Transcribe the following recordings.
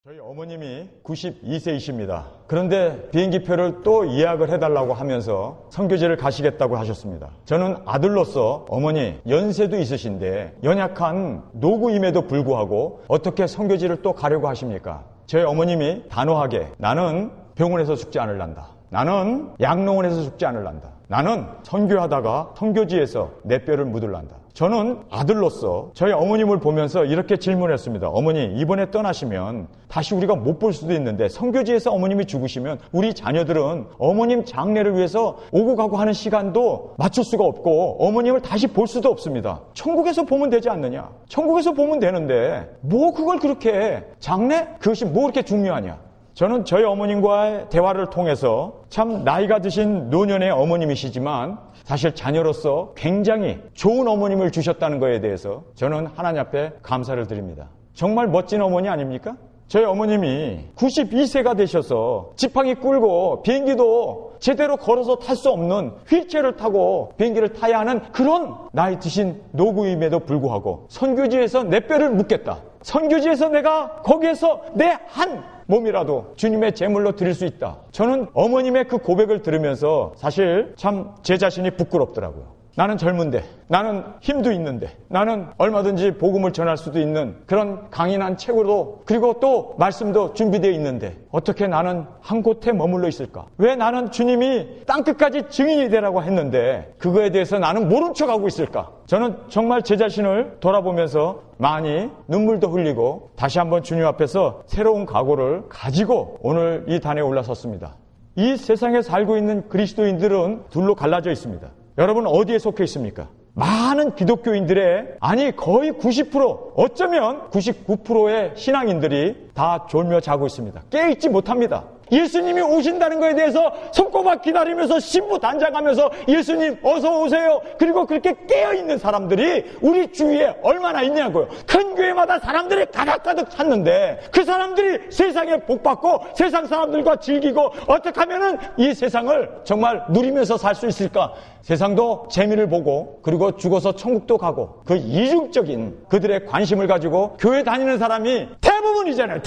저희 어머님이 92세이십니다. 그런데 비행기표를 또 예약을 해달라고 하면서 선교지를 가시겠다고 하셨습니다. 저는 아들로서 어머니 연세도 있으신데 연약한 노구임에도 불구하고 어떻게 선교지를 또 가려고 하십니까? 저희 어머님이 단호하게 나는 병원에서 죽지 않을란다. 나는 양농원에서 죽지 않을란다. 나는 선교하다가 선교지에서 내 뼈를 묻을란다. 저는 아들로서 저희 어머님을 보면서 이렇게 질문했습니다. 어머니, 이번에 떠나시면 다시 우리가 못 볼 수도 있는데 선교지에서 어머님이 죽으시면 우리 자녀들은 어머님 장례를 위해서 오고 가고 하는 시간도 맞출 수가 없고 어머님을 다시 볼 수도 없습니다. 천국에서 보면 되지 않느냐? 천국에서 보면 되는데 뭐 그걸 그렇게 장례? 그것이 뭐 그렇게 중요하냐? 저는 저희 어머님과의 대화를 통해서 참 나이가 드신 노년의 어머님이시지만 사실 자녀로서 굉장히 좋은 어머님을 주셨다는 것에 대해서 저는 하나님 앞에 감사를 드립니다. 정말 멋진 어머니 아닙니까? 저희 어머님이 92세가 되셔서 지팡이 끌고 비행기도 제대로 걸어서 탈 수 없는 휠체어를 타고 비행기를 타야 하는 그런 나이 드신 노구임에도 불구하고 선교지에서 내 뼈를 묻겠다. 선교지에서 내가 거기에서 내 한 몸이라도 주님의 제물로 드릴 수 있다. 저는 어머님의 그 고백을 들으면서 사실 참 제 자신이 부끄럽더라고요. 나는 젊은데, 나는 힘도 있는데, 나는 얼마든지 복음을 전할 수도 있는 그런 강인한 책으로 그리고 또 말씀도 준비되어 있는데 어떻게 나는 한 곳에 머물러 있을까? 왜 나는 주님이 땅끝까지 증인이 되라고 했는데 그거에 대해서 나는 모른 척하고 있을까? 저는 정말 제 자신을 돌아보면서 많이 눈물도 흘리고 다시 한번 주님 앞에서 새로운 각오를 가지고 오늘 이 단에 올라섰습니다. 이 세상에 살고 있는 그리스도인들은 둘로 갈라져 있습니다. 여러분 어디에 속해 있습니까? 많은 기독교인들의 아니 거의 90% 어쩌면 99%의 신앙인들이 다 졸며 자고 있습니다. 깨있지 못합니다. 예수님이 오신다는 것에 대해서 손꼽아 기다리면서 신부단장하면서 예수님 어서 오세요. 그리고 그렇게 깨어있는 사람들이 우리 주위에 얼마나 있냐고요. 큰 교회마다 사람들이 가득가득 찼는데 그 사람들이 세상에 복받고 세상 사람들과 즐기고 어떻게 하면은 이 세상을 정말 누리면서 살 수 있을까. 세상도 재미를 보고 그리고 죽어서 천국도 가고 그 이중적인 그들의 관심을 가지고 교회 다니는 사람이 대부분이잖아요.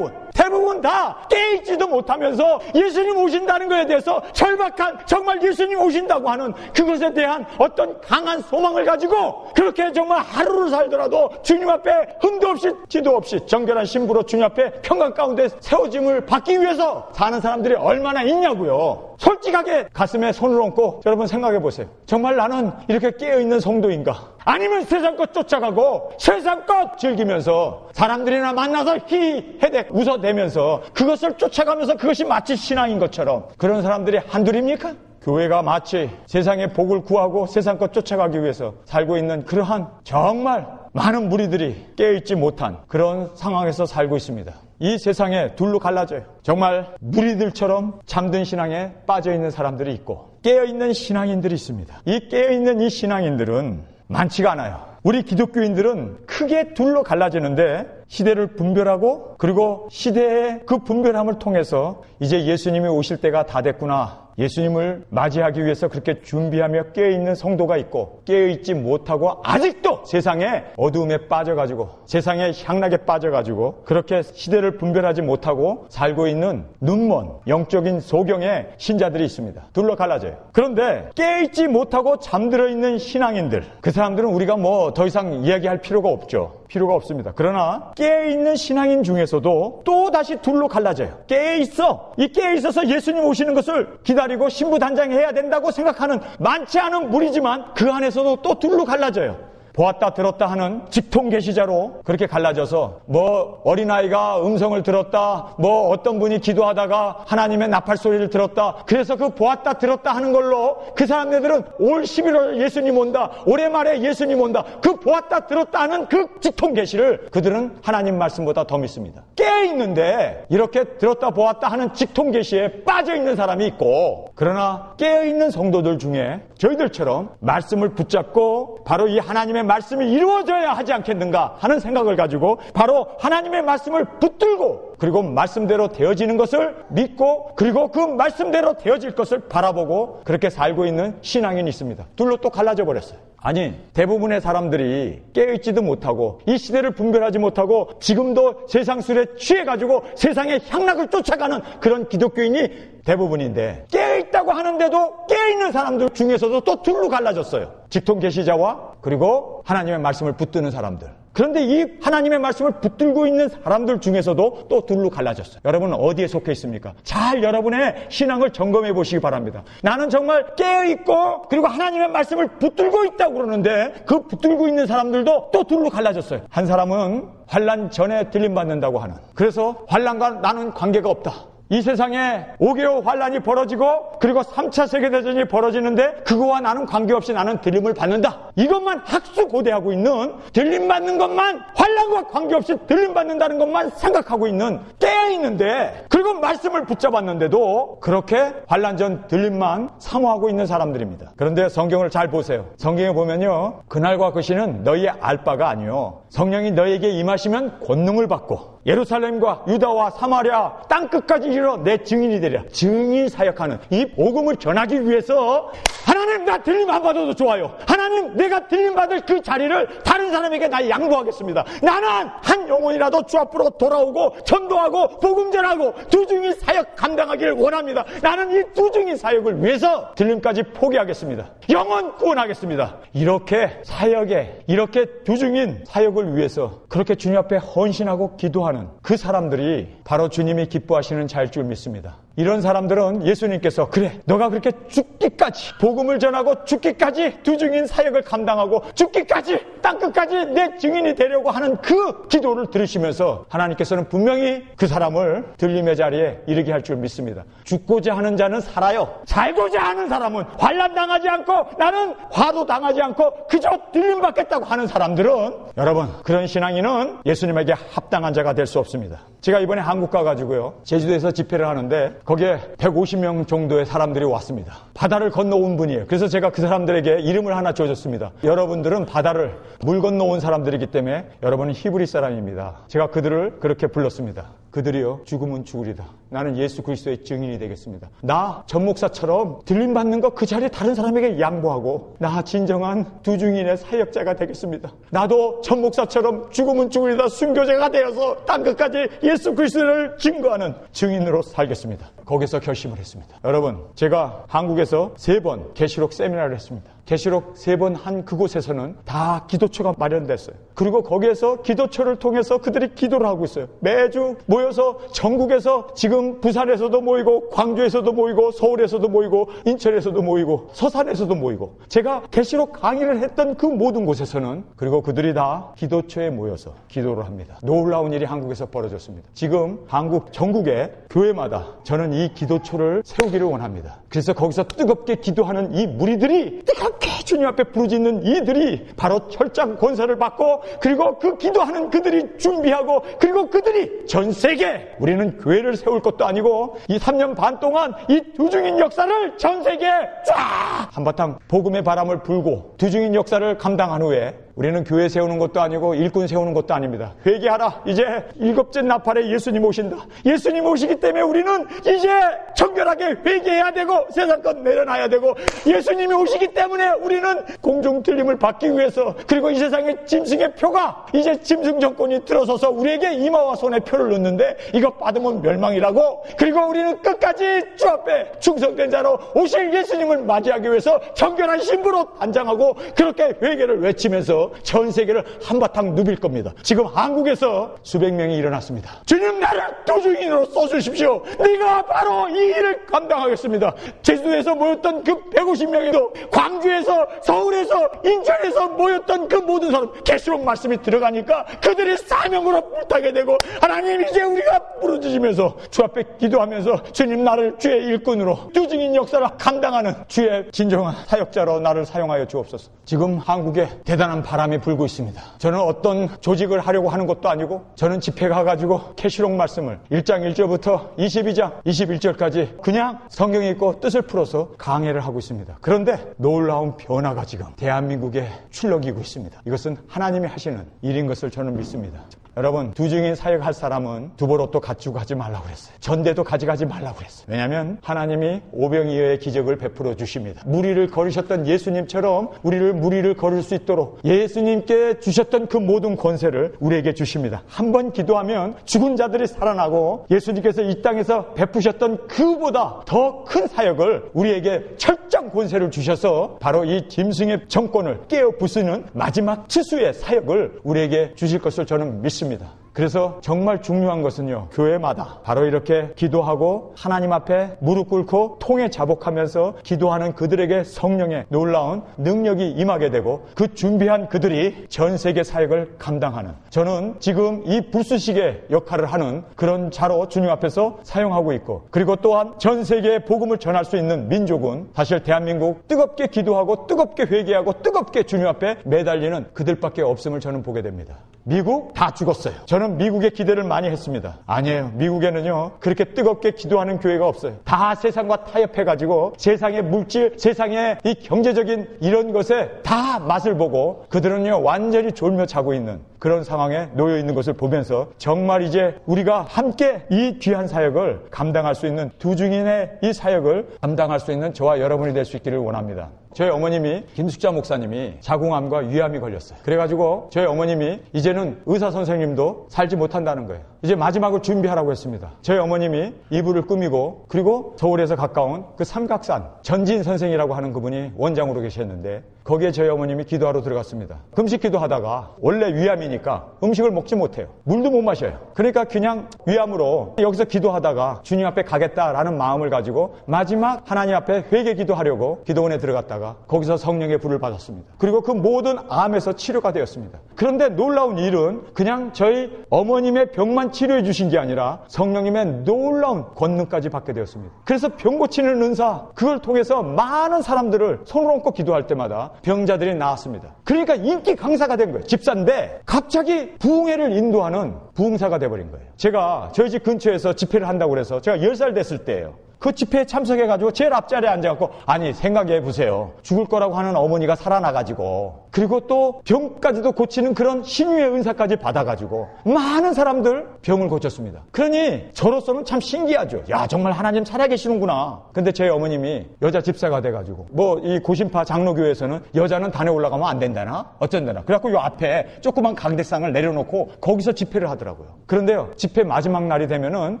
대부분 다 깨있지도 못하면서 예수님 오신다는 것에 대해서 절박한 정말 예수님 오신다고 하는 그것에 대한 어떤 강한 소망을 가지고 그렇게 정말 하루를 살더라도 주님 앞에 흠도 없이 지도 없이 정결한 신부로 주님 앞에 평강 가운데 세워짐을 받기 위해서 사는 사람들이 얼마나 있냐고요. 솔직하게 가슴에 손을 얹고 여러분 생각해 보세요. 정말 나는 이렇게 깨어있는 성도인가? 아니면 세상 것 쫓아가고 세상 것 즐기면서 사람들이나 만나서 히헤덱 웃어대면서 그것을 쫓아가면서 그것이 마치 신앙인 것처럼 그런 사람들이 한둘입니까? 교회가 마치 세상의 복을 구하고 세상 것 쫓아가기 위해서 살고 있는 그러한 정말 많은 무리들이 깨어있지 못한 그런 상황에서 살고 있습니다. 이 세상에 둘로 갈라져요. 정말 무리들처럼 잠든 신앙에 빠져있는 사람들이 있고 깨어있는 신앙인들이 있습니다. 이 깨어있는 이 신앙인들은 많지가 않아요. 우리 기독교인들은 크게 둘로 갈라지는데 시대를 분별하고 그리고 시대의 그 분별함을 통해서 이제 예수님이 오실 때가 다 됐구나. 예수님을 맞이하기 위해서 그렇게 준비하며 깨어있는 성도가 있고 깨어있지 못하고 아직도 세상의 어두움에 빠져가지고 세상의 향락에 빠져가지고 그렇게 시대를 분별하지 못하고 살고 있는 눈먼 영적인 소경의 신자들이 있습니다. 둘로 갈라져요. 그런데 깨어있지 못하고 잠들어 있는 신앙인들 그 사람들은 우리가 뭐 더 이상 이야기할 필요가 없죠. 필요가 없습니다. 그러나 깨어있는 신앙인 중에서도 또 다시 둘로 갈라져요. 깨어있어. 이 깨어있어서 예수님 오시는 것을 기다리고 신부단장해야 된다고 생각하는 많지 않은 무리지만 그 안에서도 또 둘로 갈라져요. 보았다 들었다 하는 직통 계시자로 그렇게 갈라져서 뭐 어린아이가 음성을 들었다 뭐 어떤 분이 기도하다가 하나님의 나팔 소리를 들었다 그래서 그 보았다 들었다 하는 걸로 그 사람들은 올 11월 예수님 온다 올해 말에 예수님 온다 그 보았다 들었다 하는 그 직통 계시를 그들은 하나님 말씀보다 더 믿습니다. 깨어있는데 이렇게 들었다 보았다 하는 직통 계시에 빠져있는 사람이 있고 그러나 깨어있는 성도들 중에 저희들처럼 말씀을 붙잡고 바로 이 하나님의 말씀이 이루어져야 하지 않겠는가 하는 생각을 가지고 바로 하나님의 말씀을 붙들고 그리고 말씀대로 되어지는 것을 믿고 그리고 그 말씀대로 되어질 것을 바라보고 그렇게 살고 있는 신앙인이 있습니다. 둘로 또 갈라져 버렸어요. 아니, 대부분의 사람들이 깨어있지도 못하고 이 시대를 분별하지 못하고 지금도 세상 술에 취해가지고 세상의 향락을 쫓아가는 그런 기독교인이 대부분인데, 깨어있다고 하는데도 깨어있는 사람들 중에서도 또 둘로 갈라졌어요. 직통 계시자와 그리고 하나님의 말씀을 붙드는 사람들. 그런데 이 하나님의 말씀을 붙들고 있는 사람들 중에서도 또 둘로 갈라졌어요. 여러분은 어디에 속해 있습니까? 잘 여러분의 신앙을 점검해 보시기 바랍니다. 나는 정말 깨어있고 그리고 하나님의 말씀을 붙들고 있다고 그러는데 그 붙들고 있는 사람들도 또 둘로 갈라졌어요. 한 사람은 환난 전에 들림받는다고 하는, 그래서 환난과 나는 관계가 없다. 이 세상에 5개월 환란이 벌어지고 그리고 3차 세계대전이 벌어지는데 그거와 나는 관계없이 나는 들림을 받는다. 이것만 학수고대하고 있는, 들림받는 것만, 환란과 관계없이 들림받는다는 것만 생각하고 있는, 깨어있는데 그리고 말씀을 붙잡았는데도 그렇게 환란 전 들림만 사모하고 있는 사람들입니다. 그런데 성경을 잘 보세요. 성경에 보면요, 그날과 그 시는 너희의 알 바가 아니요 성령이 너희에게 임하시면 권능을 받고 예루살렘과 유다와 사마리아 땅끝까지 이르러 내 증인이 되리라. 증인 사역하는 이 복음을 전하기 위해서 하나님, 나 들림 안 받아도 좋아요. 하나님, 내가 들림 받을 그 자리를 다른 사람에게 나 양보하겠습니다. 나는 한 영혼이라도 주 앞으로 돌아오고 전도하고 복음 전하고 두중인 사역 감당하기를 원합니다. 나는 이 두중인 사역을 위해서 들림까지 포기하겠습니다. 영혼 구원하겠습니다. 이렇게 사역에, 이렇게 두중인 사역을 위해서 그렇게 주님 앞에 헌신하고 기도하는 그 사람들이 바로 주님이 기뻐하시는 자일 줄 믿습니다. 이런 사람들은 예수님께서 그래, 너가 그렇게 죽기까지 복음을 전하고 죽기까지 두중인 사역을 감당하고 죽기까지 땅끝까지 내 증인이 되려고 하는 그 기도를 들으시면서 하나님께서는 분명히 그 사람을 들림의 자리에 이르게 할 줄 믿습니다. 죽고자 하는 자는 살아요. 살고자 하는 사람은 환난 당하지 않고 나는 화도 당하지 않고 그저 들림 받겠다고 하는 사람들은, 여러분, 그런 신앙인은 예수님에게 합당한 자가 될 수 없습니다. 제가 이번에 한국 가가지고요, 제주도에서 집회를 하는데 거기에 150명 정도의 사람들이 왔습니다. 바다를 건너온 분이에요. 그래서 제가 그 사람들에게 이름을 하나 줘줬습니다. 여러분들은 바다를 물 건너온 사람들이기 때문에 여러분은 히브리 사람입니다. 제가 그들을 그렇게 불렀습니다. 그들이요, 죽으면 죽으리다. 나는 예수 그리스도의 증인이 되겠습니다. 나 전 목사처럼 들림받는 거 그 자리에 다른 사람에게 양보하고 나 진정한 두중인의 사역자가 되겠습니다. 나도 전 목사처럼 죽으면 죽으리다 순교자가 되어서 땅끝까지 예수 그리스도를 증거하는 증인으로 살겠습니다. 거기서 결심을 했습니다. 여러분, 제가 한국에서 3번 계시록 세미나를 했습니다. 계시록 3번 한 그곳에서는 다 기도처가 마련됐어요. 그리고 거기에서 기도처를 통해서 그들이 기도를 하고 있어요. 매주 모여서 전국에서 지금 부산에서도 모이고 광주에서도 모이고 서울에서도 모이고 인천에서도 모이고 서산에서도 모이고, 제가 계시록 강의를 했던 그 모든 곳에서는, 그리고 그들이 다 기도처에 모여서 기도를 합니다. 놀라운 일이 한국에서 벌어졌습니다. 지금 한국 전국의 교회마다 저는 이 기도처를 세우기를 원합니다. 그래서 거기서 뜨겁게 기도하는 이 무리들이, 뜨겁게 주님 앞에 부르짖는 이들이 바로 철장 권세를 받고, 그리고 그 기도하는 그들이 준비하고, 그리고 그들이 전 세계, 우리는 교회를 세울 것도 아니고 이 3년 반 동안 이 두중인 역사를 전 세계에 쫙 한바탕 복음의 바람을 불고 두중인 역사를 감당한 후에 우리는 교회 세우는 것도 아니고 일꾼 세우는 것도 아닙니다. 회개하라. 이제 7째 나팔에 예수님 오신다. 예수님 오시기 때문에 우리는 이제 정결하게 회개해야 되고 세상 것 내려놔야 되고, 예수님이 오시기 때문에 우리는 공중 틀림을 받기 위해서, 그리고 이 세상의 짐승의 표가 이제 짐승 정권이 들어서서 우리에게 이마와 손에 표를 넣는데 이거 받으면 멸망이라고, 그리고 우리는 끝까지 주 앞에 충성된 자로 오실 예수님을 맞이하기 위해서 정결한 신부로 단장하고 그렇게 회개를 외치면서 전 세계를 한바탕 누빌 겁니다. 지금 한국에서 수백 명이 일어났습니다. 주님, 나를 두중인으로 써주십시오. 네가 바로 이 일을 감당하겠습니다. 제주도에서 모였던 그 150명에도 광주에서, 서울에서, 인천에서 모였던 그 모든 사람, 계시록 말씀이 들어가니까 그들이 사명으로 불타게 되고, 하나님, 이제 우리가 부르짖으면서 주 앞에 기도하면서 주님, 나를 주의 일꾼으로 두중인 역사를 감당하는 주의 진정한 사역자로 나를 사용하여 주옵소서. 지금 한국에 대단한 바람이 불고 있습니다. 저는 어떤 조직을 하려고 하는 것도 아니고, 저는 집회 가가지고 계시록 말씀을 1장 1절부터 22장 21절까지 그냥 성경 읽고 뜻을 풀어서 강해를 하고 있습니다. 그런데 놀라운 변화가 지금 대한민국에 출렁이고 있습니다. 이것은 하나님이 하시는 일인 것을 저는 믿습니다. 여러분, 두 증인 사역할 사람은 두보로또 갖추고 가지 말라고 그랬어요. 전대도 가져가지 말라고 그랬어요. 왜냐하면 하나님이 오병이어의 기적을 베풀어 주십니다. 무리를 걸으셨던 예수님처럼 우리를 무리를 걸을 수 있도록 예수님께 주셨던 그 모든 권세를 우리에게 주십니다. 한 번 기도하면 죽은 자들이 살아나고 예수님께서 이 땅에서 베푸셨던 그보다 더 큰 사역을 우리에게 철장 권세를 주셔서 바로 이 짐승의 정권을 깨어 부수는 마지막 치수의 사역을 우리에게 주실 것을 저는 믿습니다. 그래서 정말 중요한 것은요, 교회마다 바로 이렇게 기도하고 하나님 앞에 무릎 꿇고 통에 자복하면서 기도하는 그들에게 성령의 놀라운 능력이 임하게 되고 그 준비한 그들이 전 세계 사역을 감당하는, 저는 지금 이 불쑤시개 역할을 하는 그런 자로 주님 앞에서 사용하고 있고, 그리고 또한 전 세계에 복음을 전할 수 있는 민족은 사실 대한민국 뜨겁게 기도하고 뜨겁게 회개하고 뜨겁게 주님 앞에 매달리는 그들밖에 없음을 저는 보게 됩니다. 미국 다 죽었어요. 저는 미국에 기대를 많이 했습니다. 아니에요. 미국에는요, 그렇게 뜨겁게 기도하는 교회가 없어요. 다 세상과 타협해가지고 세상의 물질, 세상의 이 경제적인 이런 것에 다 맛을 보고 그들은요, 완전히 졸며 자고 있는 그런 상황에 놓여 있는 것을 보면서 정말 이제 우리가 함께 이 귀한 사역을 감당할 수 있는, 두 증인의 이 사역을 감당할 수 있는 저와 여러분이 될 수 있기를 원합니다. 저희 어머님이, 김숙자 목사님이 자궁암과 위암이 걸렸어요. 그래가지고 저희 어머님이 이제는 의사 선생님도 살지 못한다는 거예요. 이제 마지막을 준비하라고 했습니다. 저희 어머님이 이불을 꾸미고, 그리고 서울에서 가까운 그 삼각산 전진 선생이라고 하는 그분이 원장으로 계셨는데 거기에 저희 어머님이 기도하러 들어갔습니다. 금식 기도하다가 원래 위암이니까 음식을 먹지 못해요. 물도 못 마셔요. 그러니까 그냥 위암으로 여기서 기도하다가 주님 앞에 가겠다라는 마음을 가지고 마지막 하나님 앞에 회개 기도하려고 기도원에 들어갔다가 거기서 성령의 불을 받았습니다. 그리고 그 모든 암에서 치료가 되었습니다. 그런데 놀라운 일은 그냥 저희 어머님의 병만 치료해 주신 게 아니라 성령님의 놀라운 권능까지 받게 되었습니다. 그래서 병 고치는 은사, 그걸 통해서 많은 사람들을 손을 얹고 기도할 때마다 병자들이 나았습니다. 그러니까 인기 강사가 된 거예요. 집사인데 갑자기 부흥회를 인도하는 부흥사가 돼버린 거예요. 제가 저희 집 근처에서 집회를 한다고 그래서 제가 10살 됐을 때예요. 그 집회에 참석해가지고 제일 앞자리에 앉아갖고, 아니 생각해보세요. 죽을 거라고 하는 어머니가 살아나가지고, 그리고 또 병까지도 고치는 그런 신유의 은사까지 받아가지고 많은 사람들 병을 고쳤습니다. 그러니 저로서는 참 신기하죠. 야, 정말 하나님 살아계시는구나. 근데 저희 어머님이 여자 집사가 돼가지고 뭐 이 고신파 장로교회에서는 여자는 단에 올라가면 안 된다나 어쩐다나, 그래갖고 요 앞에 조그만 강대상을 내려놓고 거기서 집회를 하더라고요. 그런데요, 집회 마지막 날이 되면은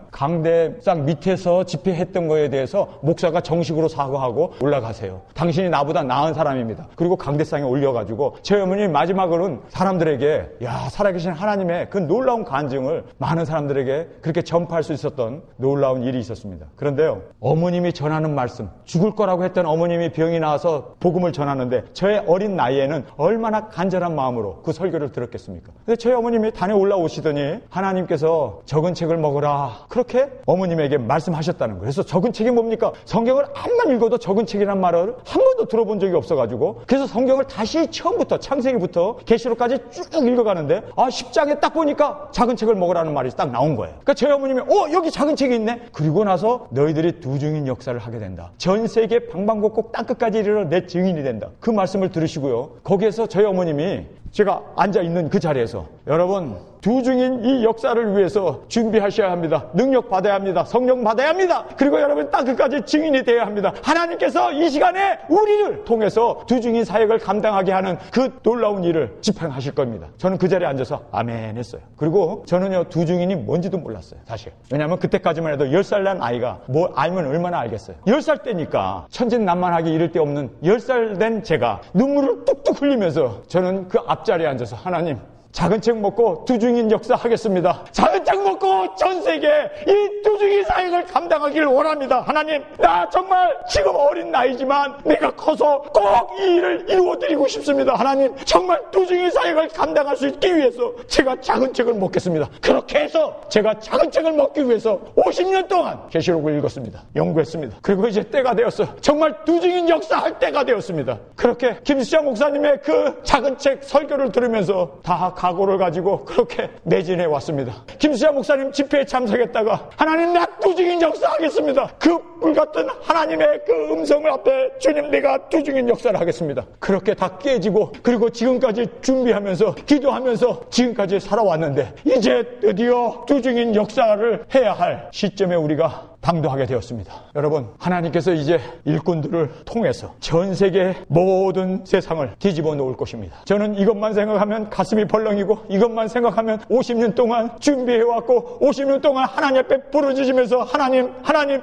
강대상 밑에서 집회했던 거에 대해서 목사가 정식으로 사과하고 올라가세요. 당신이 나보다 나은 사람입니다. 그리고 강대상에 올려가지고 저희 어머니 마지막으로는 사람들에게, 야, 살아계신 하나님의 그 놀라운 간증을 많은 사람들에게 그렇게 전파할 수 있었던 놀라운 일이 있었습니다. 그런데요, 어머님이 전하는 말씀, 죽을 거라고 했던 어머님이 병이 나와서 복음을 전하는데 저의 어린 나이에는 얼마나 간절한 마음으로 그 설교를 들었겠습니까? 근데 저희 어머님이 단에 올라오시더니 하나님께서 적은 책을 먹으라, 그렇게 어머님에게 말씀하셨다는 거예요. 그래서 적은 책이 뭡니까? 성경을 암만 읽어도 적은 책이란 말을 한 번도 들어본 적이 없어가지고, 그래서 성경을 다시 처음부터 창세기부터 계시록까지 쭉 읽어가는데 10장에 딱 보니까 작은 책을 먹으라는 말이 딱 나온 거예요. 그러니까 저희 어머님이 여기 작은 책이 있네. 그리고 나서 너희들이 두 증인 역사를 하게 된다. 전 세계 방방곡곡 땅끝까지 이르러 내 증인이 된다. 그 말씀을 들으시고요. 거기에서 저희 어머님이 제가 앉아있는 그 자리에서, 여러분, 두 증인 이 역사를 위해서 준비하셔야 합니다. 능력 받아야 합니다. 성령 받아야 합니다. 그리고 여러분 땅끝까지 증인이 되어야 합니다. 하나님께서 이 시간에 우리를 통해서 두 증인 사역을 감당하게 하는 그 놀라운 일을 집행하실 겁니다. 저는 그 자리에 앉아서 아멘 했어요. 그리고 저는요, 두 증인이 뭔지도 몰랐어요, 사실. 왜냐하면 그때까지만 해도 10살 난 아이가 뭐 알면 얼마나 알겠어요. 10살 때니까 천진난만하기 이를 데 없는 10살 된 제가 눈물을 뚝뚝 흘리면서 저는 그 앞자리에 앉아서, 하나님, 작은 책 먹고 두 증인 역사 하겠습니다. 작은 책 먹고 전 세계 이 두 증인 사역을 감당하기를 원합니다. 하나님, 나 정말 지금 어린 나이지만 내가 커서 꼭 이 일을 이루어드리고 싶습니다. 하나님, 정말 두 증인 사역을 감당할 수 있기 위해서 제가 작은 책을 먹겠습니다. 그렇게 해서 제가 작은 책을 먹기 위해서 50년 동안 계시록을 읽었습니다. 연구했습니다. 그리고 이제 때가 되었어요. 정말 두 증인 역사할 때가 되었습니다. 그렇게 김수자 목사님의 그 작은 책 설교를 들으면서 다 각오를 가지고 그렇게 매진해 왔습니다. 김수자 목사님 집회에 참석했다가, 하나님, 하나님 나 두증인 역사하겠습니다. 그 불같은 하나님의 그 음성을 앞에 주님 내가 두증인 역사를 하겠습니다. 그렇게 다 깨지고 그리고 지금까지 준비하면서 기도하면서 지금까지 살아왔는데 이제 드디어 두증인 역사를 해야 할 시점에 우리가 당도하게 되었습니다. 여러분, 하나님께서 이제 일꾼들을 통해서 전 세계의 모든 세상을 뒤집어 놓을 것입니다. 저는 이것만 생각하면 가슴이 벌렁이고 이것만 생각하면 50년 동안 준비해왔고 50년 동안 하나님 앞에 부르짖으면서 하나님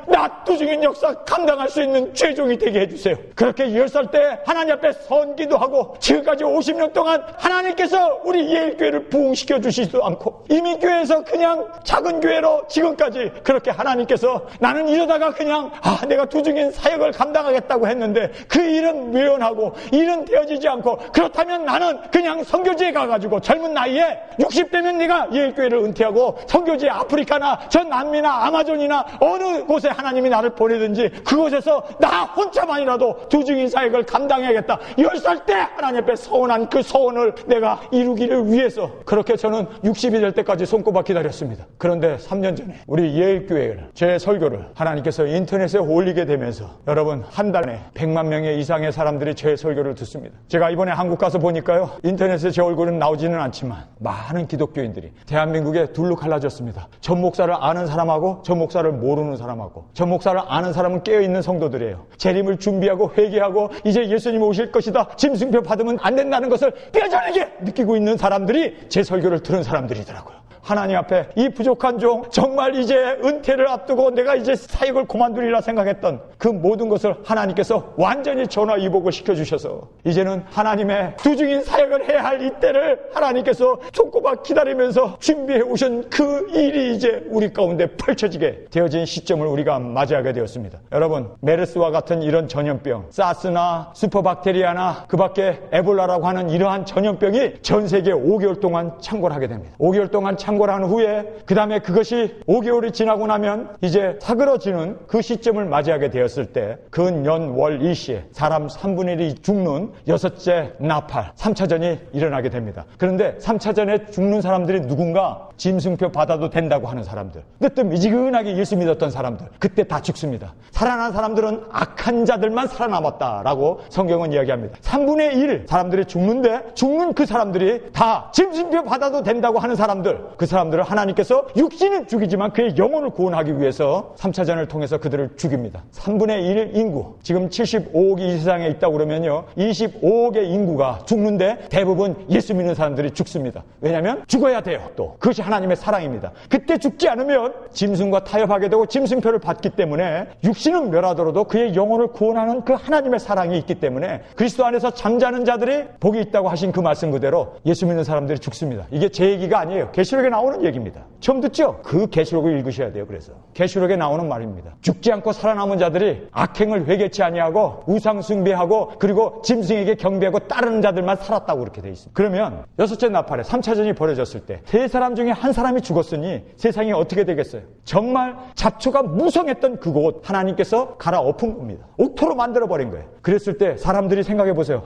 나 두증인 역사 감당할 수 있는 최종이 되게 해주세요. 그렇게 10살 때 하나님 앞에 선기도 하고 지금까지 50년 동안 하나님께서 우리 예일교회를 부흥시켜 주시지도 않고 이미 교회에서 그냥 작은 교회로 지금까지 그렇게 하나님께서 나는 이러다가 그냥 내가 두증인 사역을 감당하겠다고 했는데 그 일은 묘연하고 일은 되어지지 않고 그렇다면 나는 그냥 선교지에 가가지고 젊은 나이에 60대면 내가 예일교회를 은퇴하고 선교지에 아프리카나 전 남미나 아마존이나 어느 곳에 하나님이 나를 보내든지 그곳에서 나 혼자만이라도 두증인 사역을 감당해야겠다. 10살 때 하나님 앞에 서원한 그 서원을 내가 이루기를 위해서 그렇게 저는 60이 될 때까지 손꼽아 기다렸습니다. 그런데 3년 전에 우리 예일교회를 제 설교를 하나님께서 인터넷에 올리게 되면서 여러분 한 달에 100만 명의 이상의 사람들이 제 설교를 듣습니다. 제가 이번에 한국 가서 보니까요 인터넷에 제 얼굴은 나오지는 않지만 많은 기독교인들이 대한민국에 둘로 갈라졌습니다. 전 목사를 아는 사람하고 전 목사를 모르는 사람하고 전 목사를 아는 사람은 깨어있는 성도들이에요. 재림을 준비하고 회개하고 이제 예수님 오실 것이다. 짐승표 받으면 안 된다는 것을 뼈저리게 느끼고 있는 사람들이 제 설교를 들은 사람들이더라고요. 하나님 앞에 이 부족한 종 정말 이제 은퇴를 앞두고 내가 이제 사역을 그만두리라 생각했던 그 모든 것을 하나님께서 완전히 전화위복을 시켜주셔서 이제는 하나님의 두증인 사역을 해야 할 이때를 하나님께서 손꼽아 기다리면서 준비해 오신 그 일이 이제 우리 가운데 펼쳐지게 되어진 시점을 우리가 맞이하게 되었습니다. 여러분 메르스와 같은 이런 전염병 사스나 슈퍼박테리아나 그 밖에 에볼라라고 하는 이러한 전염병이 전 세계 5개월 동안 창궐 하게 됩니다. 5개월 동안 창궐한 후에 그 다음에 그것이 5개월이 지나고 나면 이제 사그러지는 그 시점을 맞이하게 되었을 때 근연월 일시에 사람 3분의 1이 죽는 6째 나팔 3차전이 일어나게 됩니다. 그런데 3차전에 죽는 사람들이 누군가 짐승표 받아도 된다고 하는 사람들 뜨뜻미지근하게 예수 믿었던 사람들 그때 다 죽습니다. 살아난 사람들은 악한 자들만 살아남았다라고 성경은 이야기합니다. 3분의 1 사람들이 죽는데 죽는 그 사람들이 다 짐승표 받아도 된다고 하는 사람들 그 사람들을 하나님께서 육신은 죽이지만 그의 영혼을 구원하기 위해서 3차전을 통해서 그들을 죽입니다. 3분의 1 인구 지금 75억이 이 세상에 있다고 그러면요 25억의 인구가 죽는데 대부분 예수 믿는 사람들이 죽습니다. 왜냐하면 죽어야 돼요. 또 그것이 하나님의 사랑입니다. 그때 죽지 않으면 짐승과 타협하게 되고 짐승표를 받기 때문에 육신은 멸하더라도 그의 영혼을 구원하는 그 하나님의 사랑이 있기 때문에 그리스도 안에서 잠자는 자들이 복이 있다고 하신 그 말씀 그대로 예수 믿는 사람들이 죽습니다. 이게 제 얘기가 아니에요. 계시록에 나오는 얘기입니다. 처음 듣죠? 그 계시록을 읽으셔야 돼요. 그래서 계시록에 나오는 말입니다. 죽지 않고 살아남은 자들이 악행을 회개치 아니하고 우상 숭배하고 그리고 짐승에게 경배하고 따르는 자들만 살았다고 그렇게 돼 있습니다. 그러면 6째 나팔에 3차전이 벌어졌을 때 세 사람 중에 한 사람이 죽었으니 세상이 어떻게 되겠어요? 정말 잡초가 무성했던 그곳 하나님께서 갈아엎은 겁니다. 옥토로 만들어버린 거예요. 그랬을 때 사람들이 생각해 보세요.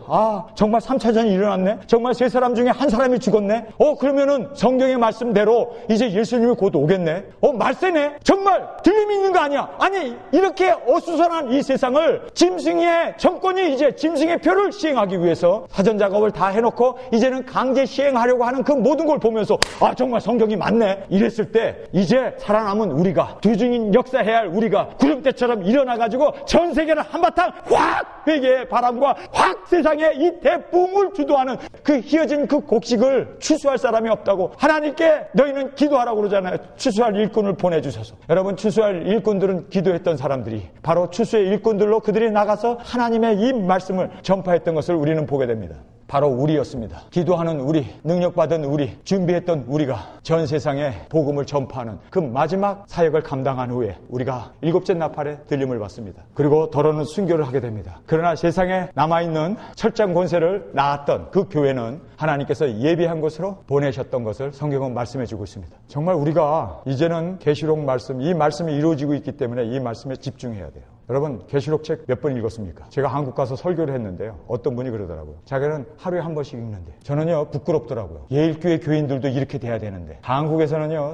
정말 3차전이 일어났네? 정말 세 사람 중에 한 사람이 죽었네? 그러면은 성경의 말씀대로 이제 예수님이 곧 오겠네? 말세네? 정말 들림이 있는 거 아니야? 아니 이렇게 어수선한 이 세상을 짐승의 정권이 이제 짐승의 표를 시행하기 위해서 사전 작업을 다 해놓고 이제는 강제 시행하려고 하는 그 모든 걸 보면서 정말 성경이 맞네 이랬을 때 이제 살아남은 우리가 두증인 역사해야 할 우리가 구름대처럼 일어나가지고 전 세계를 한바탕 확 회개의 바람과 확 세상에 이 대붕을 주도하는 그 희어진 그 곡식을 추수할 사람이 없다고 하나님께 너희는 기도하라고 그러잖아요. 추수할 일꾼을 보내주셔서 여러분 추수할 일꾼들은 기도했던 사람들이 바로 추수의 일꾼들로 그들이 나가서 하나님의 이 말씀을 전파했던 것을 우리는 보게 됩니다. 바로 우리였습니다. 기도하는 우리, 능력받은 우리, 준비했던 우리가 전 세상에 복음을 전파하는 그 마지막 사역을 감당한 후에 우리가 7째 나팔에 들림을 받습니다. 그리고 더러는 순교를 하게 됩니다. 그러나 세상에 남아있는 철장 권세를 낳았던 그 교회는 하나님께서 예비한 곳으로 보내셨던 것을 성경은 말씀해주고 있습니다. 정말 우리가 이제는 계시록 말씀, 이 말씀이 이루어지고 있기 때문에 이 말씀에 집중해야 돼요. 여러분 계시록 책 몇 번 읽었습니까? 제가 한국 가서 설교를 했는데요. 어떤 분이 그러더라고요. 자기는 하루에 한 번씩 읽는데 저는요 부끄럽더라고요. 예일교회 교인들도 이렇게 돼야 되는데 한국에서는요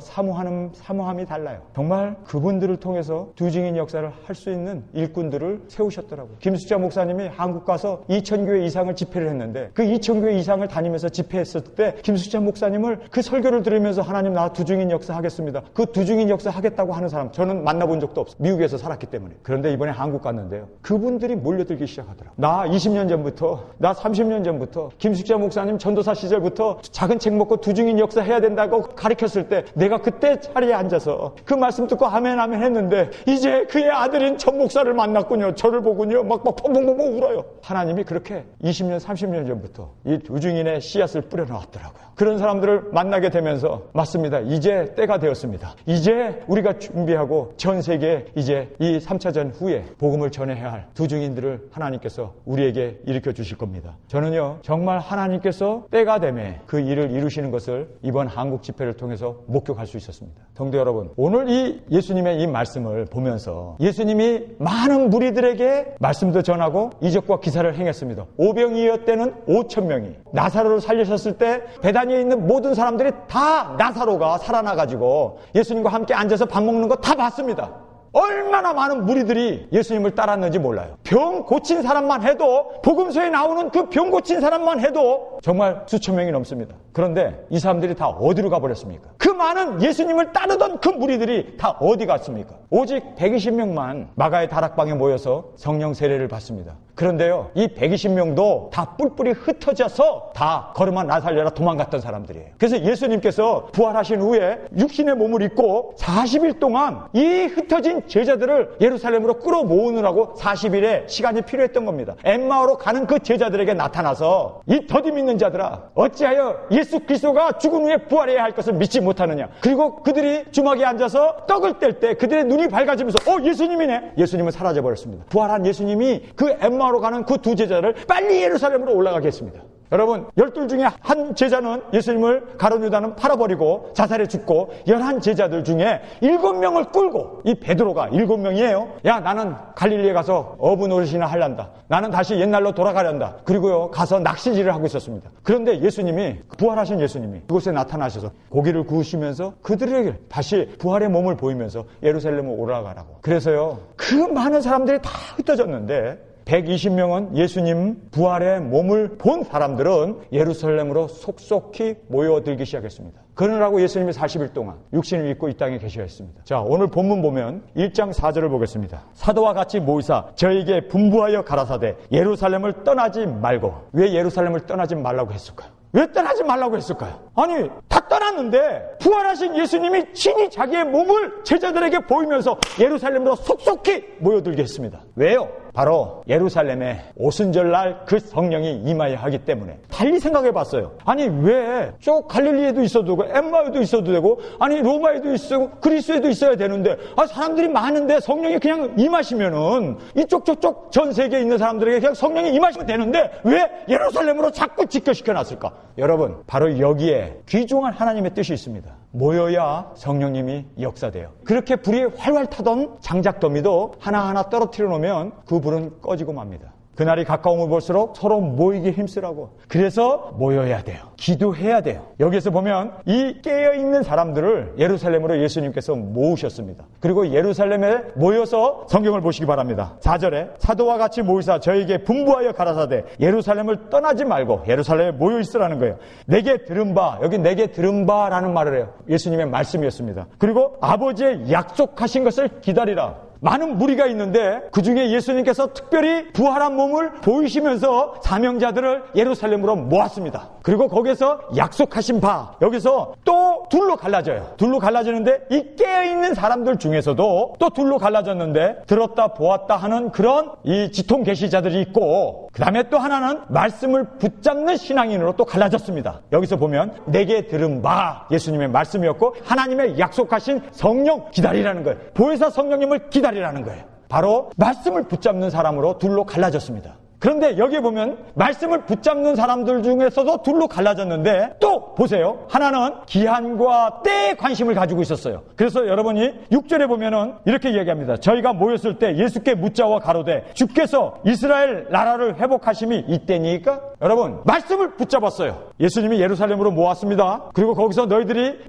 사모함이 달라요. 정말 그분들을 통해서 두 증인 역사를 할 수 있는 일꾼들을 세우셨더라고요. 김숙자 목사님이 한국 가서 2,000교회 이상을 집회를 했는데 그 2,000교회 이상을 다니면서 집회했을 때 김숙자 목사님을 그 설교를 들으면서 하나님 나 두 증인 역사 하겠습니다. 그 두 증인 역사 하겠다고 하는 사람 저는 만나본 적도 없어요. 미국에서 살았기 때문에. 그런데 이번에 한국 갔는데요. 그분들이 몰려들기 시작하더라고요. 나 20년 전부터 나 30년 전부터 김숙자 목사님 전도사 시절부터 작은 책 먹고 두 증인 역사 해야 된다고 가르쳤을 때 내가 그때 자리에 앉아서 그 말씀 듣고 아멘 아멘 했는데 이제 그의 아들인 전 목사를 만났군요. 저를 보군요. 막 펑펑펑펑 울어요. 하나님이 그렇게 20년 30년 전부터 이 두 증인의 씨앗을 뿌려놓았더라고요. 그런 사람들을 만나게 되면서 맞습니다. 이제 때가 되었습니다. 이제 우리가 준비하고 전 세계에 이제 이 3차전 후에 복음을 전해야 할 두 증인들을 하나님께서 우리에게 일으켜 주실 겁니다. 저는요 정말 하나님께서 때가 되매 그 일을 이루시는 것을 이번 한국 집회를 통해서 목격할 수 있었습니다. 성도 여러분, 오늘 이 예수님의 이 말씀을 보면서 예수님이 많은 무리들에게 말씀도 전하고 이적과 기사를 행했습니다. 오병이어때는 5,000명이 나사로를 살리셨을 때 베다니에 있는 모든 사람들이 다 나사로가 살아나가지고 예수님과 함께 앉아서 밥 먹는 거 다 봤습니다. 얼마나 많은 무리들이 예수님을 따랐는지 몰라요. 병 고친 사람만 해도 복음서에 나오는 그 병 고친 사람만 해도 정말 수천 명이 넘습니다. 그런데 이 사람들이 다 어디로 가버렸습니까? 그 많은 예수님을 따르던 그 무리들이 다 어디 갔습니까? 오직 120명만 마가의 다락방에 모여서 성령 세례를 받습니다. 그런데요 이 120명도 다 뿔뿔이 흩어져서 다 걸음아 나 살려라 도망갔던 사람들이에요. 그래서 예수님께서 부활하신 후에 육신의 몸을 입고 40일 동안 이 흩어진 제자들을 예루살렘으로 끌어모으느라고 40일의 시간이 필요했던 겁니다. 엠마오로 가는 그 제자들에게 나타나서 이 더디 믿는 자들아 어찌하여 예수 그리스도가 죽은 후에 부활해야 할 것을 믿지 못하느냐. 그리고 그들이 주막에 앉아서 떡을 뗄 때 그들의 눈이 밝아지면서 예수님이네. 예수님은 사라져버렸습니다. 부활한 예수님이 그 엠마오로 가는 그 두 제자를 빨리 예루살렘으로 올라가게 했습니다. 여러분 12 중에 한 제자는 예수님을 가룟 유다는 팔아버리고 자살해 죽고 11 제자들 중에 7명을 끌고 이 베드로가 7명이에요. 야 나는 갈릴리에 가서 어부 노릇이나 하란다. 나는 다시 옛날로 돌아가련다. 그리고요 가서 낚시질을 하고 있었습니다. 그런데 예수님이 부활하신 예수님이 그곳에 나타나셔서 고기를 구우시면서 그들에게 다시 부활의 몸을 보이면서 예루살렘으로 올라가라고. 그래서요 그 많은 사람들이 다 흩어졌는데 120명은 예수님 부활의 몸을 본 사람들은 예루살렘으로 속속히 모여들기 시작했습니다. 그러라고 예수님이 40일 동안 육신을 입고 이 땅에 계셔야 했습니다. 자, 오늘 본문 보면 1장 4절을 보겠습니다. 사도와 같이 모이사 저에게 분부하여 가라사대 예루살렘을 떠나지 말고. 왜 예루살렘을 떠나지 말라고 했을까요? 왜 떠나지 말라고 했을까요? 아니 다 떠났는데 부활하신 예수님이 친히 자기의 몸을 제자들에게 보이면서 예루살렘으로 속속히 모여들게 했습니다. 왜요? 바로 예루살렘에 오순절날 그 성령이 임하여 하기 때문에. 달리 생각해 봤어요. 아니 왜 저 갈릴리에도 있어도 되고 엠마에도 있어도 되고 아니 로마에도 있어도 그리스에도 있어야 되는데 사람들이 많은데 성령이 그냥 임하시면은 이쪽 저쪽 전 세계에 있는 사람들에게 그냥 성령이 임하시면 되는데 왜 예루살렘으로 자꾸 직결시켜 놨을까? 여러분 바로 여기에 귀중한 하나님의 뜻이 있습니다. 모여야 성령님이 역사돼요. 그렇게 불이 활활 타던 장작더미도 하나하나 떨어뜨려 놓으면 그 불은 꺼지고 맙니다. 그날이 가까움을 볼수록 서로 모이기 힘쓰라고. 그래서 모여야 돼요. 기도해야 돼요. 여기서 보면 이 깨어있는 사람들을 예루살렘으로 예수님께서 모으셨습니다. 그리고 예루살렘에 모여서 성경을 보시기 바랍니다. 4절에 사도와 같이 모이사 저에게 분부하여 가라사대 예루살렘을 떠나지 말고 예루살렘에 모여 있으라는 거예요. 내게 들은 바, 여기 내게 들은 바라는 말을 해요. 예수님의 말씀이었습니다. 그리고 아버지의 약속하신 것을 기다리라. 많은 무리가 있는데 그중에 예수님께서 특별히 부활한 몸을 보이시면서 사명자들을 예루살렘으로 모았습니다. 그리고 거기서 약속하신 바, 여기서 또 둘로 갈라져요. 둘로 갈라지는데 이 깨어있는 사람들 중에서도 또 둘로 갈라졌는데 들었다 보았다 하는 그런 이 지통 계시자들이 있고 그 다음에 또 하나는 말씀을 붙잡는 신앙인으로 또 갈라졌습니다. 여기서 보면 내게 들은 바 예수님의 말씀이었고 하나님의 약속하신 성령 기다리라는 거예요. 보혜사 성령님을 기다리라는 거예요. 바로 말씀을 붙잡는 사람으로 둘로 갈라졌습니다. 그런데 여기에 보면 말씀을 붙잡는 사람들 중에서도 둘로 갈라졌는데 또 보세요. 하나는 기한과 때에 관심을 가지고 있었어요. 그래서 여러분이 6절에 보면은 이렇게 이야기합니다. 저희가 모였을 때 예수께 묻자와 가로되 주께서 이스라엘 나라를 회복하심이 이때니까? 여러분 말씀을 붙잡았어요. 예수님이 예루살렘으로 모았습니다. 그리고 거기서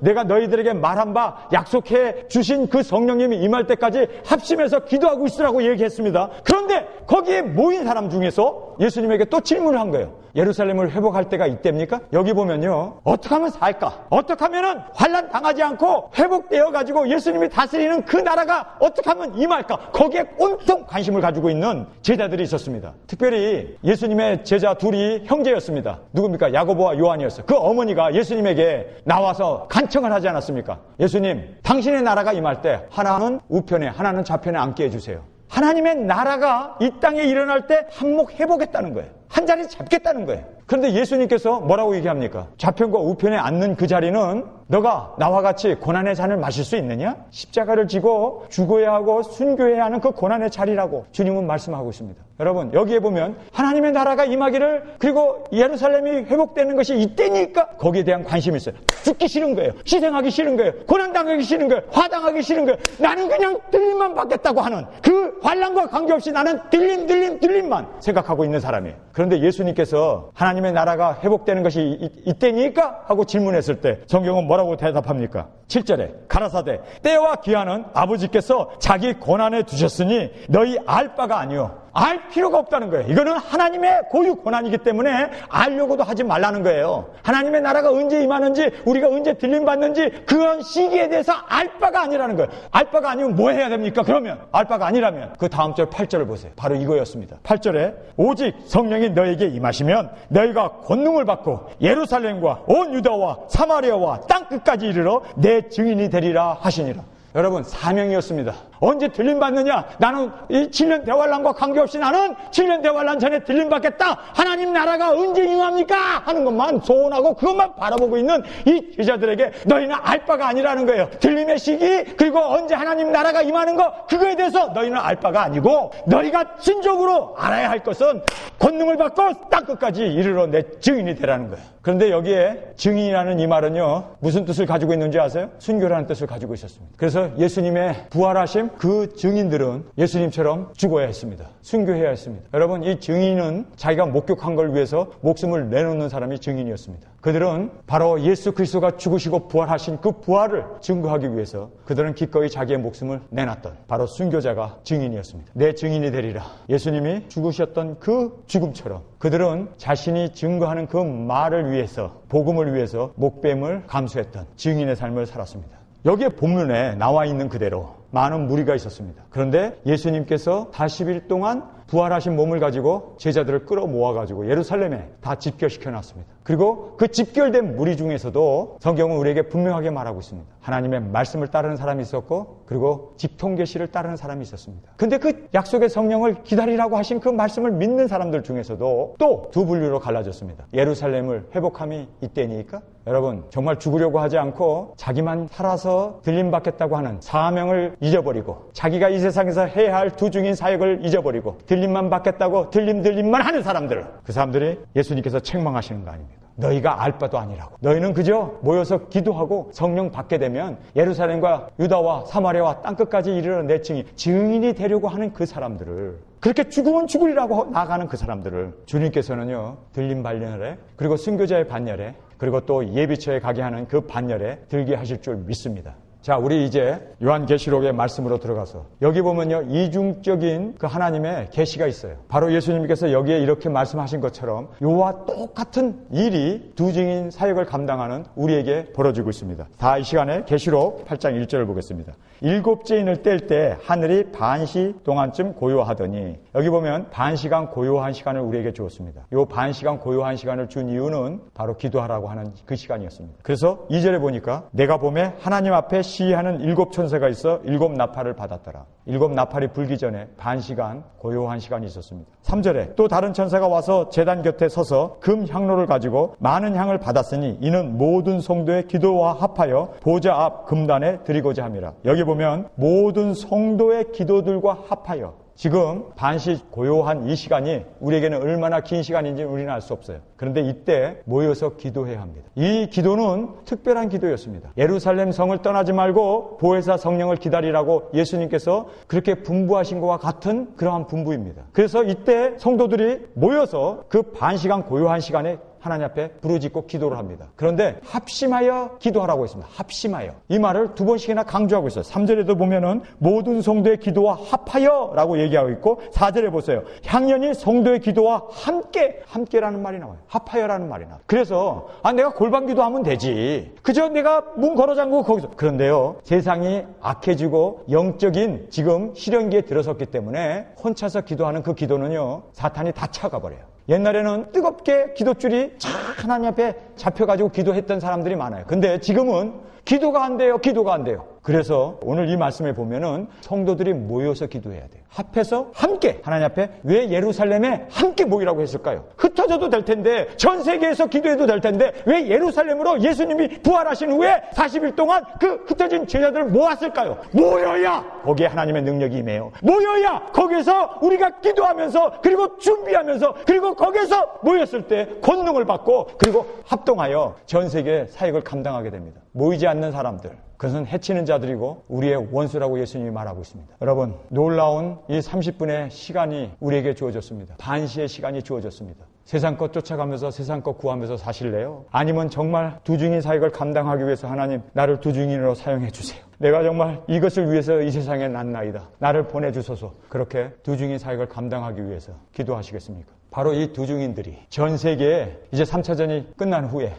내가 너희들에게 말한 바 약속해 주신 그 성령님이 임할 때까지 합심해서 기도하고 있으라고 얘기했습니다. 그런데 거기에 모인 사람 중에서 예수님에게 또 질문을 한 거예요. 예루살렘을 회복할 때가 이때입니까? 여기 보면요. 어떻게 하면 살까? 어떻게 하면은 환난 당하지 않고 회복되어 가지고 예수님이 다스리는 그 나라가 어떻게 하면 임할까? 거기에 온통 관심을 가지고 있는 제자들이 있었습니다. 특별히 예수님의 제자 둘이 형제였습니다. 누굽니까? 야고보와 요한이었어요. 그 어머니가 예수님에게 나와서 간청을 하지 않았습니까? 예수님, 당신의 나라가 임할 때 하나는 우편에 하나는 좌편에 앉게 해주세요. 하나님의 나라가 이 땅에 일어날 때 한몫해보겠다는 거예요. 한 자리 잡겠다는 거예요. 그런데 예수님께서 뭐라고 얘기합니까? 좌편과 우편에 앉는 그 자리는 너가 나와 같이 고난의 잔을 마실 수 있느냐? 십자가를 지고 죽어야 하고 순교해야 하는 그 고난의 자리라고 주님은 말씀하고 있습니다. 여러분 여기에 보면 하나님의 나라가 임하기를 그리고 예루살렘이 회복되는 것이 이때니까 거기에 대한 관심이 있어요. 죽기 싫은 거예요. 희생하기 싫은 거예요. 고난당하기 싫은 거예요. 화당하기 싫은 거예요. 나는 그냥 들림만 받겠다고 하는 그 환난과 관계없이 나는 들림만 생각하고 있는 사람이에요. 그런데 예수님께서 하나님의 나라가 회복되는 것이 이때니까 하고 질문했을 때 성경은 뭐라고 대답합니까? 7절에 가라사대 때와 기한은 아버지께서 자기 권한에 두셨으니 너희 알 바가 아니요. 알 필요가 없다는 거예요. 이거는 하나님의 고유 권한이기 때문에 알려고도 하지 말라는 거예요. 하나님의 나라가 언제 임하는지 우리가 언제 들림받는지 그런 시기에 대해서 알 바가 아니라는 거예요. 알 바가 아니면 뭐 해야 됩니까? 그러면 알 바가 아니라면 그 다음 절 8절을 보세요. 바로 이거였습니다. 8절에 오직 성령이 너에게 임하시면 너희가 권능을 받고 예루살렘과 온 유다와 사마리아와 땅끝까지 이르러 내 증인이 되리라 하시니라. 여러분 사명이었습니다. 언제 들림받느냐? 나는 이 7년 대환란과 관계없이 나는 7년 대환란 전에 들림받겠다. 하나님 나라가 언제 임합니까? 하는 것만 소원하고 그것만 바라보고 있는 이 제자들에게 너희는 알 바가 아니라는 거예요. 들림의 시기 그리고 언제 하나님 나라가 임하는 거 그거에 대해서 너희는 알 바가 아니고 너희가 진정으로 알아야 할 것은 권능을 받고 땅끝까지 이르러 내 증인이 되라는 거예요. 그런데 여기에 증인이라는 이 말은요 무슨 뜻을 가지고 있는지 아세요? 순교라는 뜻을 가지고 있었습니다. 그래서 예수님의 부활하심 그 증인들은 예수님처럼 죽어야 했습니다. 순교해야 했습니다. 여러분 이 증인은 자기가 목격한 걸 위해서 목숨을 내놓는 사람이 증인이었습니다. 그들은 바로 예수 그리스도가 죽으시고 부활하신 그 부활을 증거하기 위해서 그들은 기꺼이 자기의 목숨을 내놨던 바로 순교자가 증인이었습니다. 내 증인이 되리라. 예수님이 죽으셨던 그 죽음처럼 그들은 자신이 증거하는 그 말을 위해서 복음을 위해서 목뱀을 감수했던 증인의 삶을 살았습니다. 여기에 본문에 나와 있는 그대로 많은 무리가 있었습니다. 그런데 예수님께서 40일 동안 부활하신 몸을 가지고 제자들을 끌어모아가지고 예루살렘에 다 집결시켜놨습니다. 그리고 그 집결된 무리 중에서도 성경은 우리에게 분명하게 말하고 있습니다. 하나님의 말씀을 따르는 사람이 있었고 그리고 집통계시를 따르는 사람이 있었습니다. 근데 그 약속의 성령을 기다리라고 하신 그 말씀을 믿는 사람들 중에서도 또 두 분류로 갈라졌습니다. 예루살렘을 회복함이 이때니까 여러분 정말 죽으려고 하지 않고 자기만 살아서 들림받겠다고 하는 사명을 잊어버리고 자기가 이 세상에서 해야 할 두 중인 사역을 잊어버리고 들림만 받겠다고 들림만 하는 사람들 그 사람들이 예수님께서 책망하시는 거 아닙니까? 너희가 알 바도 아니라고. 너희는 그저 모여서 기도하고 성령 받게 되면 예루살렘과 유다와 사마리아와 땅끝까지 이르러 내 증인이 되려고 하는 그 사람들을 그렇게 죽으면 죽으리라고 나아가는 그 사람들을 주님께서는요 들림 반열에 그리고 순교자의 반열에 그리고 또 예비처에 가게 하는 그 반열에 들게 하실 줄 믿습니다. 자, 우리 이제 요한계시록의 말씀으로 들어가서 여기 보면요 이중적인 그 하나님의 계시가 있어요. 바로 예수님께서 여기에 이렇게 말씀하신 것처럼 요와 똑같은 일이 두 증인 사역을 감당하는 우리에게 벌어지고 있습니다. 다 이 시간에 계시록 8장 1절을 보겠습니다. 일곱째 인을 뗄 때 하늘이 반시 동안쯤 고요하더니 여기 보면 반시간 고요한 시간을 우리에게 주었습니다. 요 반시간 고요한 시간을 준 이유는 바로 기도하라고 하는 그 시간이었습니다. 그래서 2절에 보니까 내가 보매 하나님 앞에 시위하는 7천사가 있어 7 나팔을 받았더라. 7 나팔이 불기 전에 반시간 고요한 시간이 있었습니다. 3절에 또 다른 천사가 와서 제단 곁에 서서 금 향로를 가지고 많은 향을 받았으니 이는 모든 성도의 기도와 합하여 보좌 앞 금단에 드리고자 함이라. 여기 보면 모든 성도의 기도들과 합하여, 지금 반시 고요한 이 시간이 우리에게는 얼마나 긴 시간인지 우리는 알 수 없어요. 그런데 이때 모여서 기도해야 합니다. 이 기도는 특별한 기도였습니다. 예루살렘 성을 떠나지 말고 보혜사 성령을 기다리라고 예수님께서 그렇게 분부하신 것과 같은 그러한 분부입니다. 그래서 이때 성도들이 모여서 그 반시간 고요한 시간에 하나님 앞에 부르짖고 기도를 합니다. 그런데 합심하여 기도하라고 했습니다. 합심하여. 이 말을 두 번씩이나 강조하고 있어요. 3절에도 보면은 모든 성도의 기도와 합하여 라고 얘기하고 있고, 4절에 보세요. 향연히 성도의 기도와 함께라는 말이 나와요. 합하여라는 말이 나와요. 그래서 내가 골방 기도하면 되지. 그저 내가 문 걸어 잠그고 거기서. 그런데요, 세상이 악해지고 영적인 지금 시련기에 들어섰기 때문에 혼자서 기도하는 그 기도는요, 사탄이 다 차가버려요. 옛날에는 뜨겁게 기도줄이 하나님 앞에 잡혀가지고 기도했던 사람들이 많아요. 근데 지금은 기도가 안 돼요. 그래서 오늘 이 말씀에 보면은 성도들이 모여서 기도해야 돼요. 합해서 함께 하나님 앞에. 왜 예루살렘에 함께 모이라고 했을까요? 흩어져도 될 텐데, 전 세계에서 기도해도 될 텐데 왜 예루살렘으로 예수님이 부활하신 후에 40일 동안 그 흩어진 제자들을 모았을까요? 모여야 거기에 하나님의 능력이 임해요. 모여야 거기에서 우리가 기도하면서, 그리고 준비하면서, 그리고 거기에서 모였을 때 권능을 받고, 그리고 합동하여 전 세계 사역을 감당하게 됩니다. 모이지 않는 사람들, 그것은 해치는 자들이고 우리의 원수라고 예수님이 말하고 있습니다. 여러분, 놀라운 이 30분의 시간이 우리에게 주어졌습니다. 반시의 시간이 주어졌습니다. 세상 것 쫓아가면서 세상 것 구하면서 사실래요? 아니면 정말 두중인 사역을 감당하기 위해서 하나님, 나를 두중인으로 사용해 주세요. 내가 정말 이것을 위해서 이 세상에 났나이다. 나를 보내주소서. 그렇게 두중인 사역을 감당하기 위해서 기도하시겠습니까? 바로 이 두중인들이 전 세계에 이제 3차전이 끝난 후에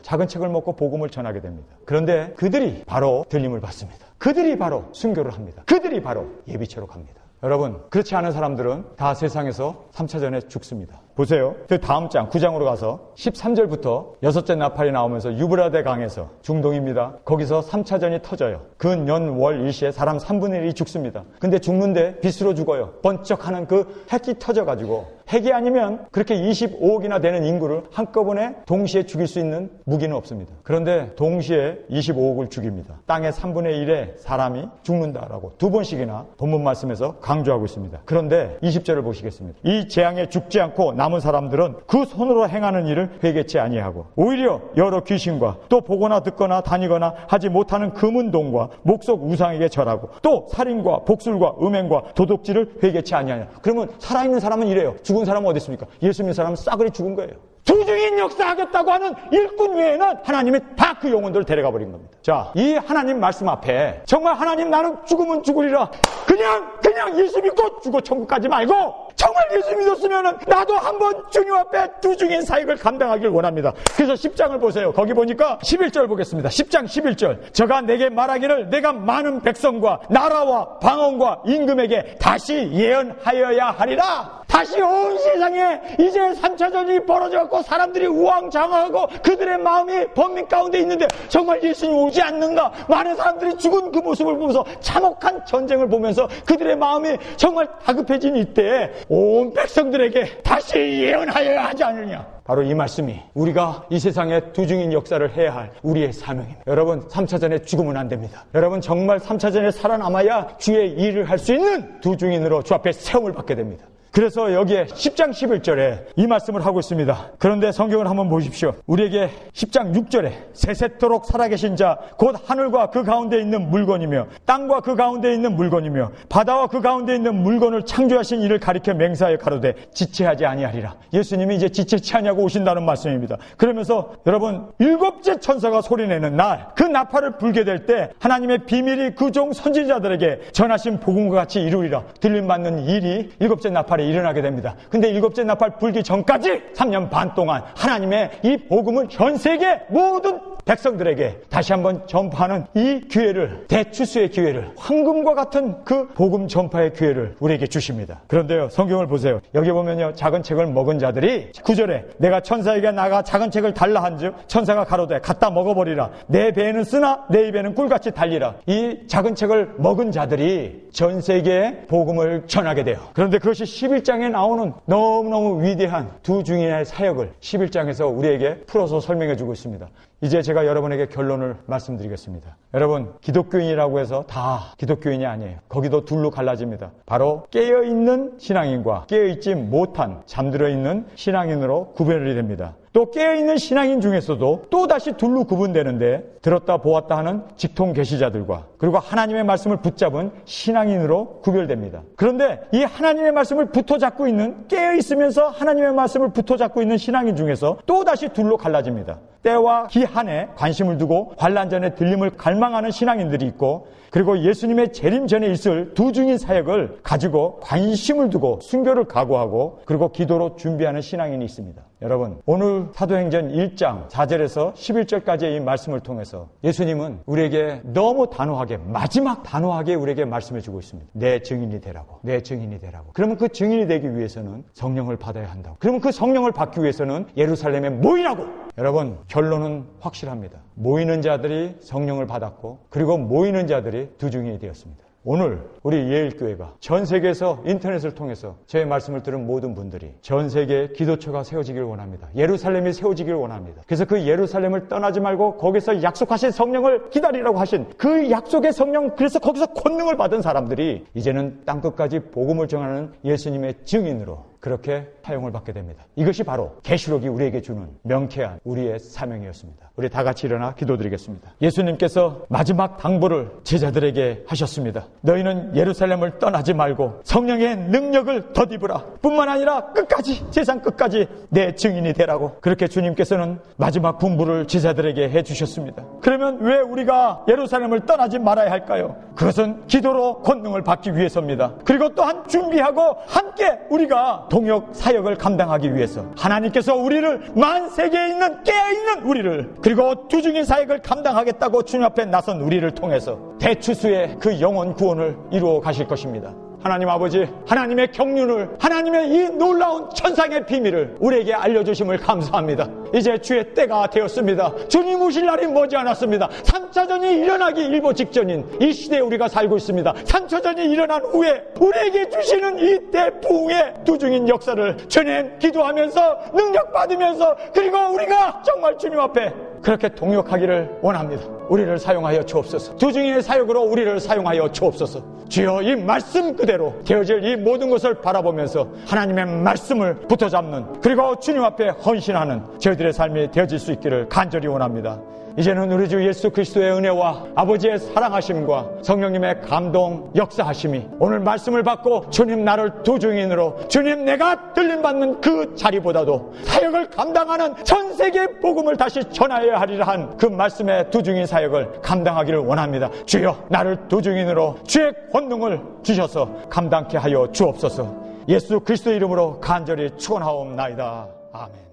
작은 책을 먹고 복음을 전하게 됩니다. 그런데 그들이 바로 들림을 받습니다. 그들이 바로 순교를 합니다. 그들이 바로 예비체로 갑니다. 여러분, 그렇지 않은 사람들은 다 세상에서 3차전에 죽습니다. 보세요. 그 다음 장 9장으로 가서 13절부터 6째 나팔이 나오면서 유브라데 강에서, 중동입니다. 거기서 3차전이 터져요. 근, 연, 월, 일시에 사람 3분의 1이 죽습니다. 근데 죽는데 빛으로 죽어요. 번쩍하는 그 핵이 터져가지고, 핵이 아니면 그렇게 25억이나 되는 인구를 한꺼번에 동시에 죽일 수 있는 무기는 없습니다. 그런데 동시에 25억을 죽입니다. 땅의 3분의 1의 사람이 죽는다라고 두 번씩이나 본문 말씀에서 강조하고 있습니다. 그런데 20절을 보시겠습니다. 이 재앙에 죽지 않고 남은 사람들은 그 손으로 행하는 일을 회개치 아니하고, 오히려 여러 귀신과 또 보거나 듣거나 다니거나 하지 못하는 금은동과 목석 우상에게 절하고, 또 살인과 복술과 음행과 도둑질을 회개치 아니하냐. 그러면 살아있는 사람은 이래요. 죽은 사람은 어디 있습니까? 예수 믿는 사람은 싸그리 죽은 거예요. 두중인 역사하겠다고 하는 일꾼 외에는 하나님이 다 그 영혼들을 데려가 버린 겁니다. 자, 이 하나님 말씀 앞에 정말 하나님, 나는 죽으면 죽으리라, 그냥 예수 믿고 죽어 천국 가지 말고 정말 예수 믿었으면 나도 한번 주님 앞에 두중인 사역을 감당하길 원합니다. 그래서 10장을 보세요. 거기 보니까 11절 보겠습니다. 10장 11절. 저가 내게 말하기를 내가 많은 백성과 나라와 방언과 임금에게 다시 예언하여야 하리라. 다시 온 세상에 이제 3차전이 벌어져갖고 사람들이 우왕좌왕하고 그들의 마음이 번민 가운데 있는데 정말 예수님 오지 않는가? 많은 사람들이 죽은 그 모습을 보면서, 참혹한 전쟁을 보면서 그들의 마음이 정말 다급해진 이때에 온 백성들에게 다시 예언하여야 하지 않느냐. 바로 이 말씀이 우리가 이 세상에 두중인 역사를 해야 할 우리의 사명입니다. 여러분, 3차전에 죽으면 안 됩니다. 여러분, 정말 3차전에 살아남아야 주의 일을 할 수 있는 두중인으로 주 앞에 세움을 받게 됩니다. 그래서 여기에 10장 11절에 이 말씀을 하고 있습니다. 그런데 성경을 한번 보십시오. 우리에게 10장 6절에 세세토록 살아계신 자 곧 하늘과 그 가운데 있는 물건이며 땅과 그 가운데 있는 물건이며 바다와 그 가운데 있는 물건을 창조하신 이를 가리켜 맹세하여 가로되 지체하지 아니하리라. 예수님이 이제 지체치 아니하고 오신다는 말씀입니다. 그러면서 여러분, 7째 천사가 소리내는 날, 그 나팔을 불게 될 때 하나님의 비밀이 그 종 선지자들에게 전하신 복음과 같이 이루리라. 들림받는 일이 7째 나팔에 일어나게 됩니다. 근데 7째 나팔 불기 전까지 3년 반 동안 하나님의 이 복음을 전 세계 모든 백성들에게 다시 한번 전파하는 이 기회를, 대추수의 기회를, 황금과 같은 그 복음 전파의 기회를 우리에게 주십니다. 그런데요, 성경을 보세요. 여기 보면요, 작은 책을 먹은 자들이 9절에 내가 천사에게 나가 작은 책을 달라 한즉 천사가 가로되 갖다 먹어버리라. 내 배에는 쓰나 내 입에는 꿀같이 달리라. 이 작은 책을 먹은 자들이 전 세계에 복음을 전하게 돼요. 그런데 그것이 11장에 나오는 너무너무 위대한 두중인의 사역을 11장에서 우리에게 풀어서 설명해 주고 있습니다. 이제 제가 여러분에게 결론을 말씀드리겠습니다. 여러분, 기독교인이라고 해서 다 기독교인이 아니에요. 거기도 둘로 갈라집니다. 바로 깨어있는 신앙인과 깨어있지 못한 잠들어 있는 신앙인으로 구별이 됩니다. 또 깨어있는 신앙인 중에서도 또다시 둘로 구분되는데, 들었다 보았다 하는 직통 계시자들과 그리고 하나님의 말씀을 붙잡은 신앙인으로 구별됩니다. 그런데 이 하나님의 말씀을 붙어잡고 있는, 깨어있으면서 하나님의 말씀을 붙어잡고 있는 신앙인 중에서 또다시 둘로 갈라집니다. 때와 기한에 관심을 두고 환난전에 들림을 갈망하는 신앙인들이 있고, 그리고 예수님의 재림 전에 있을 두 중인 사역을 가지고 관심을 두고 순교를 각오하고 그리고 기도로 준비하는 신앙인이 있습니다. 여러분, 오늘 사도행전 1장 4절에서 11절까지의 이 말씀을 통해서 예수님은 우리에게 너무 단호하게, 마지막 단호하게 우리에게 말씀해 주고 있습니다. 내 증인이 되라고, 내 증인이 되라고. 그러면 그 증인이 되기 위해서는 성령을 받아야 한다고. 그러면 그 성령을 받기 위해서는 예루살렘에 모이라고. 여러분, 결론은 확실합니다. 모이는 자들이 성령을 받았고, 그리고 모이는 자들이 두 증인이 되었습니다. 오늘 우리 예일교회가 전 세계에서 인터넷을 통해서 제 말씀을 들은 모든 분들이 전 세계에 기도처가 세워지기를 원합니다. 예루살렘이 세워지기를 원합니다. 그래서 그 예루살렘을 떠나지 말고 거기서 약속하신 성령을 기다리라고 하신 그 약속의 성령, 그래서 거기서 권능을 받은 사람들이 이제는 땅끝까지 복음을 전하는 예수님의 증인으로 그렇게 사용을 받게 됩니다. 이것이 바로 계시록이 우리에게 주는 명쾌한 우리의 사명이었습니다. 우리 다 같이 일어나 기도드리겠습니다. 예수님께서 마지막 당부를 제자들에게 하셨습니다. 너희는 예루살렘을 떠나지 말고 성령의 능력을 덧입으라. 뿐만 아니라 끝까지, 세상 끝까지 내 증인이 되라고. 그렇게 주님께서는 마지막 분부를 제자들에게 해주셨습니다. 그러면 왜 우리가 예루살렘을 떠나지 말아야 할까요? 그것은 기도로 권능을 받기 위해서입니다. 그리고 또한 준비하고 함께 우리가 동역 사역을 감당하기 위해서 하나님께서 우리를 만세계에 있는 깨어있는 우리를, 그리고 두중인 사역을 감당하겠다고 주님 앞에 나선 우리를 통해서 대추수의 그 영원 구원을 이루어 가실 것입니다. 하나님 아버지, 하나님의 경륜을, 하나님의 이 놀라운 천상의 비밀을 우리에게 알려주심을 감사합니다. 이제 주의 때가 되었습니다. 주님 오실 날이 머지않았습니다. 3차전이 일어나기 일보 직전인 이 시대에 우리가 살고 있습니다. 3차전이 일어난 후에 우리에게 주시는 이때 부흥의 두중인 역사를 주님 기도하면서 능력받으면서, 그리고 우리가 정말 주님 앞에 그렇게 동역하기를 원합니다. 우리를 사용하여 주옵소서. 두중인의 사역으로 우리를 사용하여 주옵소서. 주여, 이 말씀 그대로 되어질 이 모든 것을 바라보면서 하나님의 말씀을 붙어잡는, 그리고 주님 앞에 헌신하는 저희들의 삶이 되어질 수 있기를 간절히 원합니다. 이제는 우리 주 예수 그리스도의 은혜와 아버지의 사랑하심과 성령님의 감동 역사하심이 오늘 말씀을 받고 주님 나를 두중인으로, 주님 내가 들림받는 그 자리보다도 사역을 감당하는 전 세계 복음을 다시 전하여야 하리라 한 그 말씀의 두중인 사역을 감당하기를 원합니다. 주여, 나를 두중인으로 주의 권능을 주셔서 감당케 하여 주옵소서. 예수 그리스도의 이름으로 간절히 축원하옵나이다. 아멘.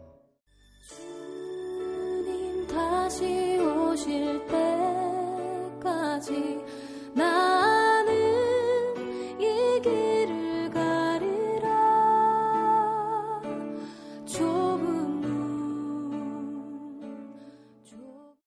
다시 오실 때까지 나